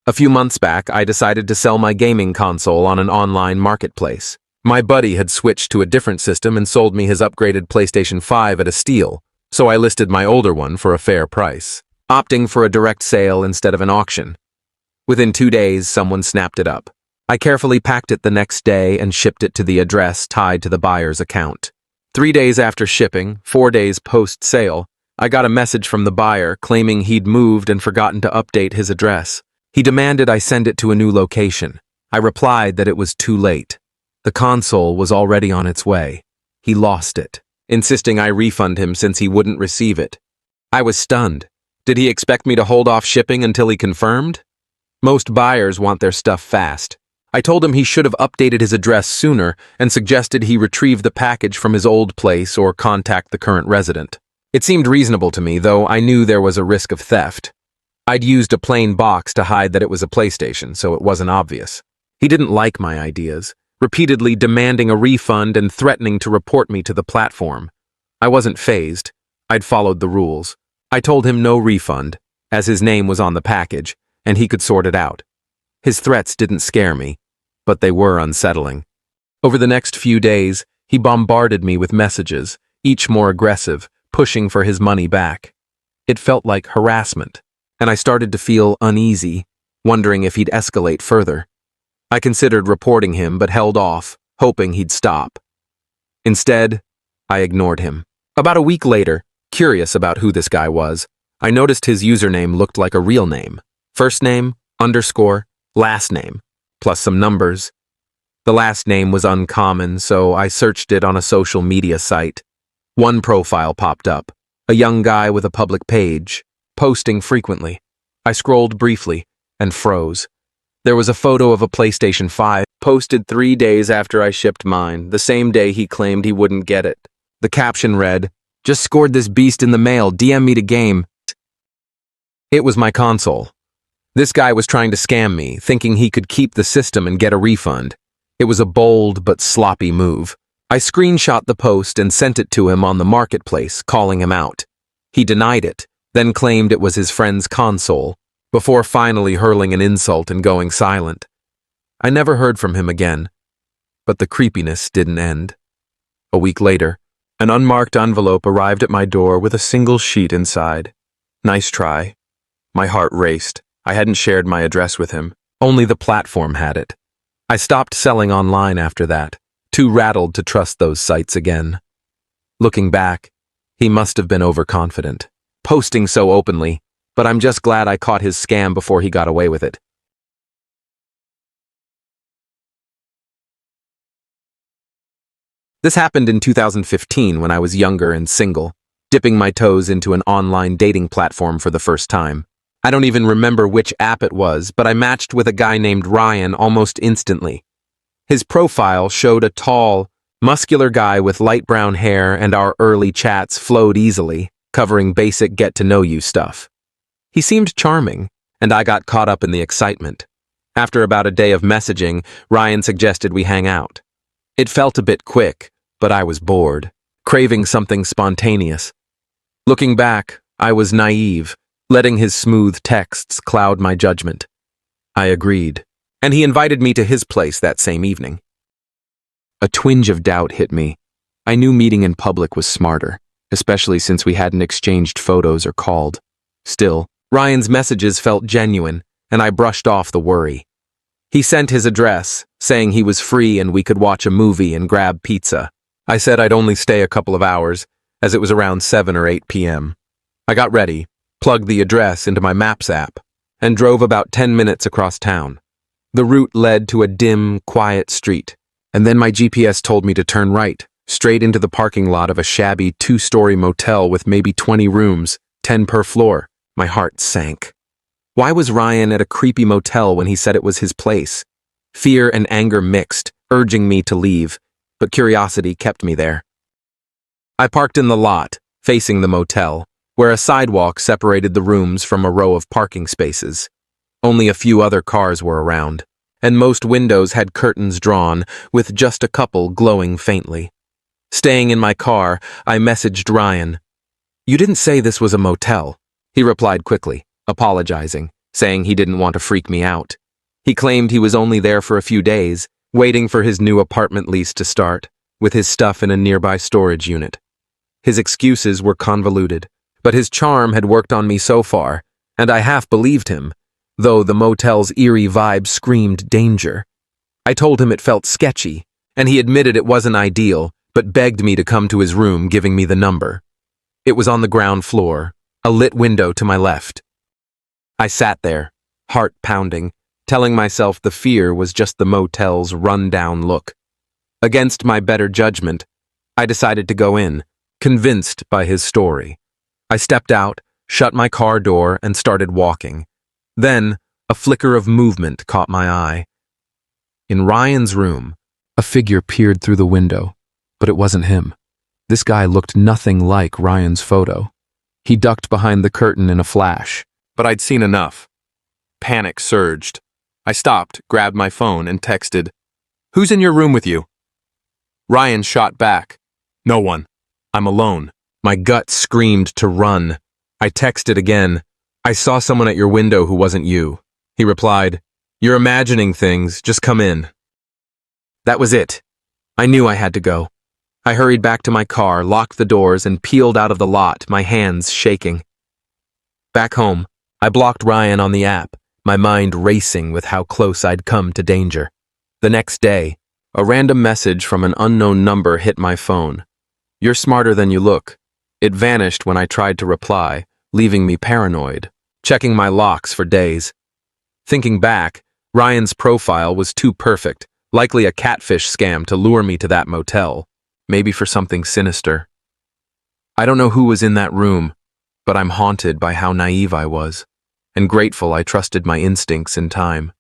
A few months back, I decided to sell my gaming console on an online marketplace. My buddy had switched to a different system and sold me his upgraded PlayStation 5 at a steal, so I listed my older one for a fair price, opting for a direct sale instead of an auction. Within 2 days, someone snapped it up. I carefully packed it the next day and shipped it to the address tied to the buyer's account. 3 days after shipping, 4 days post-sale, I got a message from the buyer claiming he'd moved and forgotten to update his address. He demanded I send it to a new location. I replied that it was too late. The console was already on its way. He lost it, insisting I refund him since he wouldn't receive it. I was stunned. Did he expect me to hold off shipping until he confirmed? Most buyers want their stuff fast. I told him he should have updated his address sooner and suggested he retrieve the package from his old place or contact the current resident. It seemed reasonable to me, though I knew there was a risk of theft. I'd used a plain box to hide that it was a PlayStation, so it wasn't obvious. He didn't like my ideas, repeatedly demanding a refund and threatening to report me to the platform. I wasn't fazed. I'd followed the rules. I told him no refund, as his name was on the package, and he could sort it out. His threats didn't scare me, but they were unsettling. Over the next few days, he bombarded me with messages, each more aggressive, pushing for his money back. It felt like harassment, and I started to feel uneasy, wondering if he'd escalate further. I considered reporting him but held off, hoping he'd stop. Instead, I ignored him. About a week later, curious about who this guy was, I noticed his username looked like a real name. First name, underscore, last name, plus some numbers. The last name was uncommon, so I searched it on a social media site. One profile popped up, a young guy with a public page, posting frequently. I scrolled briefly and froze. There was a photo of a PlayStation 5 posted 3 days after I shipped mine, the same day he claimed he wouldn't get it. The caption read, "Just scored this beast in the mail, DM me to game." It was my console. This guy was trying to scam me, thinking he could keep the system and get a refund. It was a bold but sloppy move. I screenshot the post and sent it to him on the marketplace, calling him out. He denied it, then claimed it was his friend's console, before finally hurling an insult and going silent. I never heard from him again, but the creepiness didn't end. A week later, an unmarked envelope arrived at my door with a single sheet inside. Nice try. My heart raced. I hadn't shared my address with him. Only the platform had it. I stopped selling online after that, too rattled to trust those sites again. Looking back, he must have been overconfident, posting so openly, but I'm just glad I caught his scam before he got away with it. This happened in 2015 when I was younger and single, dipping my toes into an online dating platform for the first time. I don't even remember which app it was, but I matched with a guy named Ryan almost instantly. His profile showed a tall, muscular guy with light brown hair, and our early chats flowed easily, covering basic get-to-know-you stuff. He seemed charming, and I got caught up in the excitement. After about a day of messaging, Ryan suggested we hang out. It felt a bit quick, but I was bored, craving something spontaneous. Looking back, I was naive, letting his smooth texts cloud my judgment. I agreed, and he invited me to his place that same evening. A twinge of doubt hit me. I knew meeting in public was smarter, especially since we hadn't exchanged photos or called. Still, Ryan's messages felt genuine, and I brushed off the worry. He sent his address, saying he was free and we could watch a movie and grab pizza. I said I'd only stay a couple of hours, as it was around 7 or 8 p.m. I got ready, plugged the address into my Maps app, and drove about 10 minutes across town. The route led to a dim, quiet street, and then my GPS told me to turn right, straight into the parking lot of a shabby 2-story motel with maybe 20 rooms, 10 per floor. My heart sank. Why was Ryan at a creepy motel when he said it was his place? Fear and anger mixed, urging me to leave, but curiosity kept me there. I parked in the lot, facing the motel, where a sidewalk separated the rooms from a row of parking spaces. Only a few other cars were around, and most windows had curtains drawn, with just a couple glowing faintly. Staying in my car, I messaged Ryan. "You didn't say this was a motel." He replied quickly, apologizing. saying he didn't want to freak me out. He claimed he was only there for a few days, waiting for his new apartment lease to start, with his stuff in a nearby storage unit. His excuses were convoluted, but his charm had worked on me so far, and I half believed him, though the motel's eerie vibe screamed danger. I told him it felt sketchy, and he admitted it wasn't ideal, but begged me to come to his room, giving me the number. It was on the ground floor, a lit window to my left. I sat there, heart pounding, telling myself the fear was just the motel's run-down look. Against my better judgment, I decided to go in, convinced by his story. I stepped out, shut my car door, and started walking. Then, a flicker of movement caught my eye. In Ryan's room, a figure peered through the window, but it wasn't him. This guy looked nothing like Ryan's photo. He ducked behind the curtain in a flash, but I'd seen enough. Panic surged. I stopped, grabbed my phone, and texted, "Who's in your room with you?" Ryan shot back, "No one. I'm alone." My gut screamed to run. I texted again, "I saw someone at your window who wasn't you." He replied, "You're imagining things, just come in." That was it. I knew I had to go. I hurried back to my car, locked the doors, and peeled out of the lot, my hands shaking. Back home, I blocked Ryan on the app, my mind racing with how close I'd come to danger. The next day, a random message from an unknown number hit my phone. "You're smarter than you look." It vanished when I tried to reply, leaving me paranoid, checking my locks for days. Thinking back, Ryan's profile was too perfect, likely a catfish scam to lure me to that motel, maybe for something sinister. I don't know who was in that room, but I'm haunted by how naive I was, and grateful I trusted my instincts in time.